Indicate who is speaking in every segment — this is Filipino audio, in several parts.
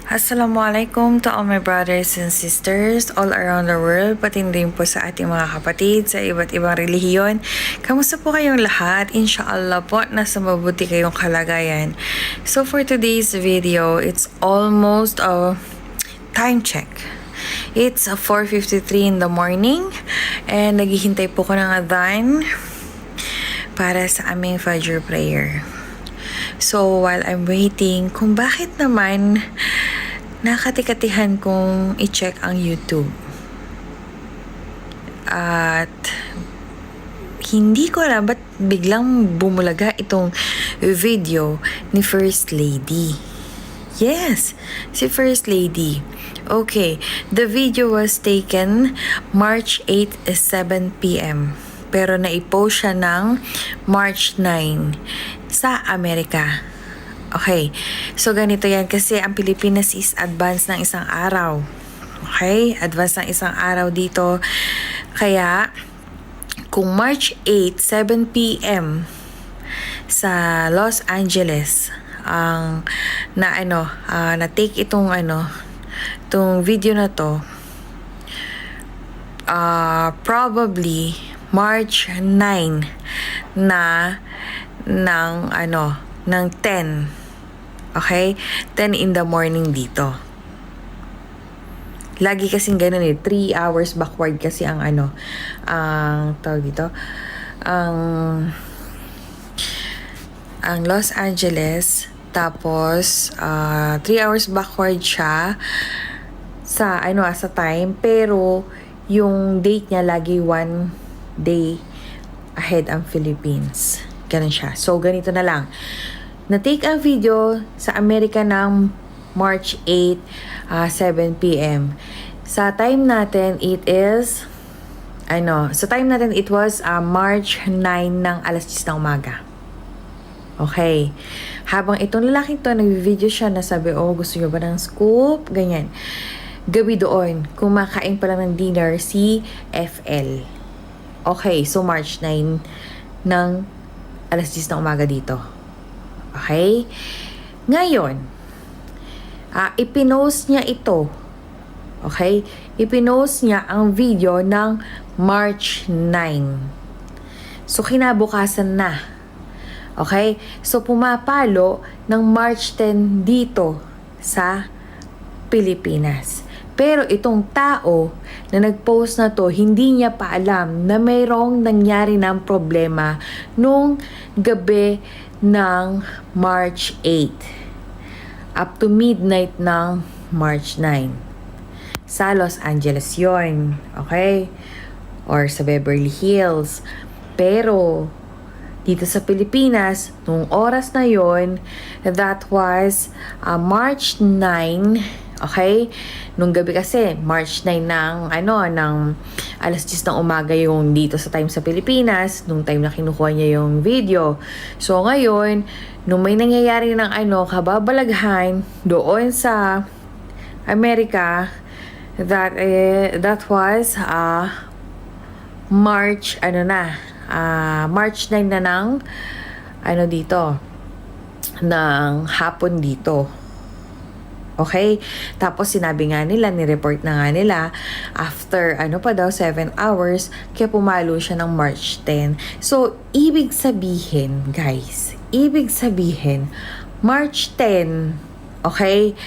Speaker 1: Assalamualaikum to all my brothers and sisters all around the world, pati din po sa ating mga kapatid sa iba't ibang relihiyon. Kamusta po kayong lahat? Inshallah po, nasa mabuti kayong kalagayan. So for today's video, it's almost a time check. It's 4:53 in the morning and naghihintay po ko ng adhan para sa aming Fajr prayer. So, while I'm waiting, kung bakit naman nakatikatihan kong i-check ang YouTube. At hindi ko alam ba't biglang bumulaga itong video ni First Lady. Yes, si First Lady. Okay, the video was taken March 8, 7 p.m. Pero naipost siya ng March 9 sa Amerika. Okay, so ganito yan kasi ang Pilipinas is advance ng isang araw. Okay, advance ng isang araw dito. Kaya, kung March 8, 7 p.m. sa Los Angeles, na take itong video na to, probably March 9 na ng 10. Okay? 10 in the morning dito. Lagi kasing ganun 3 hours backward kasi ang tawag dito, ang Los Angeles, tapos 3 hours backward siya sa time, pero yung date niya lagi 1 day ahead ang Philippines. Ganun siya. So, ganito na lang. Na-take ang video sa Amerika ng March 8, 7 p.m. Sa time natin, it was March 9 ng alas 10 ng umaga. Okay. Habang itong lalaking to, nag-video siya na sabi, gusto nyo ba ng scoop? Ganyan. Gabi doon, kumakain pa lang ng dinner si FL. Okay, so March 9 ng alas 10 ng umaga dito. Okay? Ngayon, ipinost niya ito. Okay? Ipinost niya ang video ng March 9. So, kinabukasan na. Okay? So, pumapalo ng March 10 dito sa Pilipinas. Pero itong tao na nag-post na to, hindi niya pa alam na mayroong nangyari ng problema nung gabi ng March 8 up to midnight ng March 9 sa Los Angeles yon, okay? Or sa Beverly Hills. Pero dito sa Pilipinas, nung oras na yon, that was March 9. Okay? Nung gabi kasi, March 9 ng alas 10 ng umaga yung dito sa time sa Pilipinas, nung time na kinukuha niya yung video. So, ngayon, nung may nangyayari ng kababalaghan doon sa Amerika, that was March, March 9 na ng dito, ng hapon dito. Okay? Tapos sinabi nga nila, ni-report na nga nila, after 7 hours, kaya pumalo siya ng March 10. So, ibig sabihin, guys, March 10, okay?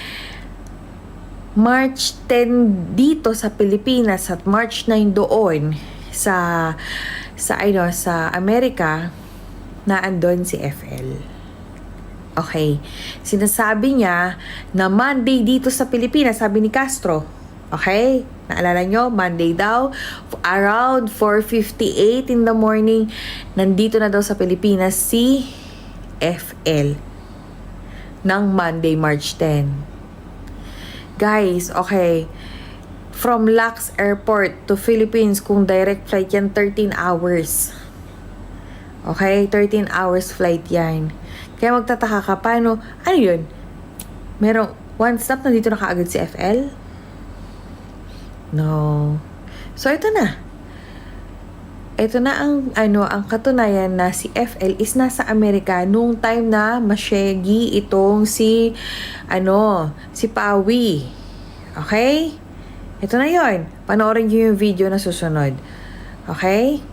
Speaker 1: March 10 dito sa Pilipinas at March 9 doon sa Amerika, na andon si FL. Okay. Sinasabi niya na Monday dito sa Pilipinas, sabi ni Castro. Okay? Naalala nyo? Monday daw. Around 4:58 in the morning, nandito na daw sa Pilipinas si FL ng Monday, March 10. Guys, okay. From Lux Airport to Philippines, kung direct flight yan, 13 hours. Okay? 13 hours flight yan. Kaya magtataka ka, paano? Ano yun? Merong one stop na dito na kaagad si FL? No. So, ito na. ito na ang katunayan na si FL is nasa Amerika nung time na masyegi itong si Pawi. Okay? Ito na yon. Panoorin niyo yung video na susunod. Okay?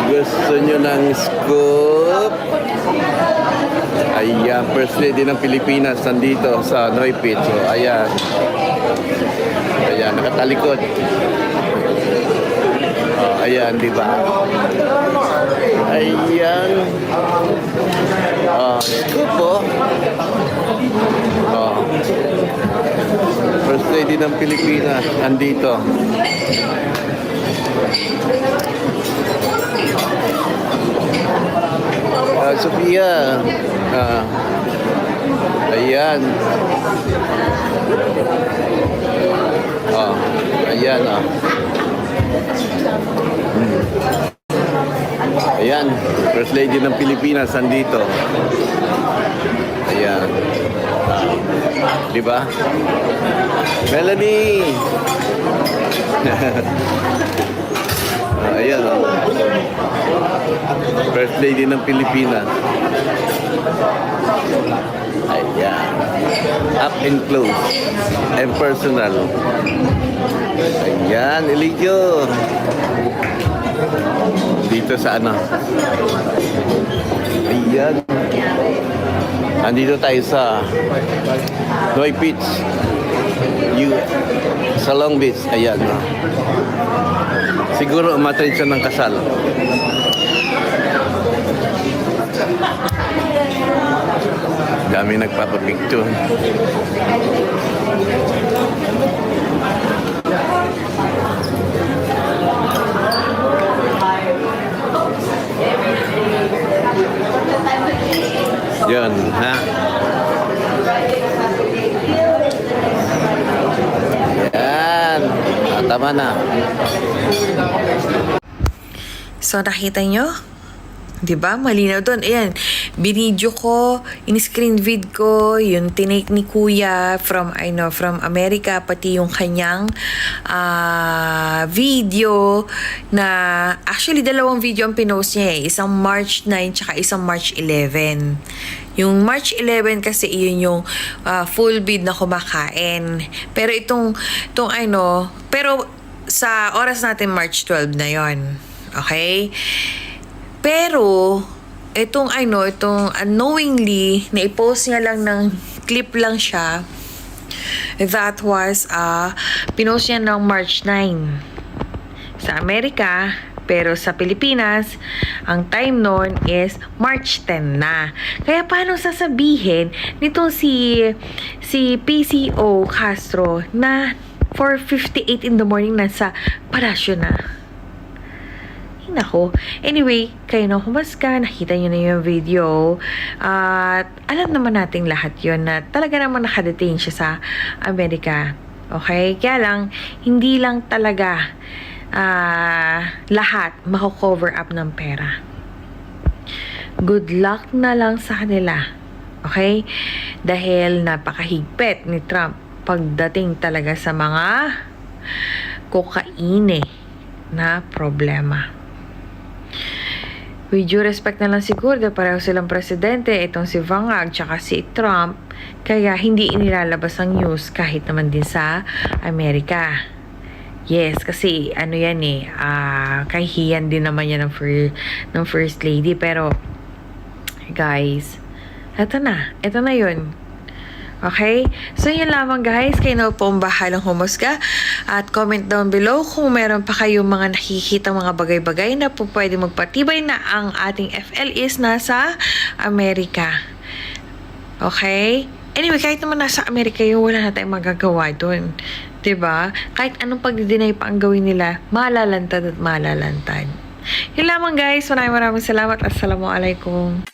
Speaker 2: Gusto nyo ng scoop? Ayan, First Lady ng Pilipinas nandito sa Noipit. So, ayan. Ayan, nakatalikod. Oh, ayan, di ba? Ayan. Oh, scoop po. Oh. First Lady ng Pilipinas nandito. Sophia. Ayan. Ayan. Ayan. First Lady ng Pilipinas nandito. Ayan. Di ba? Melanie. Ayan. First Lady ng Pilipinas. Ayan. Up and close. And personal. Ayan, Eligio. Dito sa ano. Ayan. Andito tayo sa Noipit. Sa Long Beach. Ayan. Siguro umattend siya ng kasal. Dami nagpapapicture. Yun, ha? Yan. Tama na.
Speaker 1: So, nakita nyo? Diba? Malinaw doon. Ayan. Binidyo ko, in-screen vid ko, yung tinake ni Kuya from America, pati yung kanyang video na, actually, dalawang video ang pinost niya eh. Isang March 9 tsaka isang March 11. Yung March 11 kasi iyon yung full bid na kumakain. Pero pero sa oras natin March 12 na yon. Okay? Pero itong unknowingly na i-post niya lang ng clip lang siya. That was pinost niya ng March 9 sa Amerika. Pero sa Pilipinas, ang time noon is March 10 na. Kaya paano sasabihin nitong si PCO Castro na 4:58 in the morning nasa palasyo na? Nako. Anyway, kayo na humasga, nakita nyo na yung video. At alam naman nating lahat yon na talaga naman nakadetain siya sa Amerika. Okay? Kaya lang, hindi lang talaga lahat mako-cover up ng pera. Good luck na lang sa kanila. Okay? Dahil napakahigpit ni Trump pagdating talaga sa mga kokaine na problema. With due respect na lang siguro dahil pareho silang presidente, itong si Vangag tsaka si Trump, kaya hindi inilalabas ang news kahit naman din sa Amerika. Yes, kasi yan kahihiyan din naman yan ng First Lady. Pero, guys, eto na yun. Okay? So, yun lamang guys. Kayo na po ang bahalang humusga. At comment down below kung meron pa kayong mga nakikita mga bagay-bagay na po pwede magpatibay na ang ating FL is nasa Amerika. Okay? Anyway, kahit naman nasa Amerika yun, wala na tayong magagawa doon. Diba? Kahit anong pag-deny pa ang gawin nila, malalantad at malalantad. Yun lamang guys. Maraming salamat. Assalamualaikum.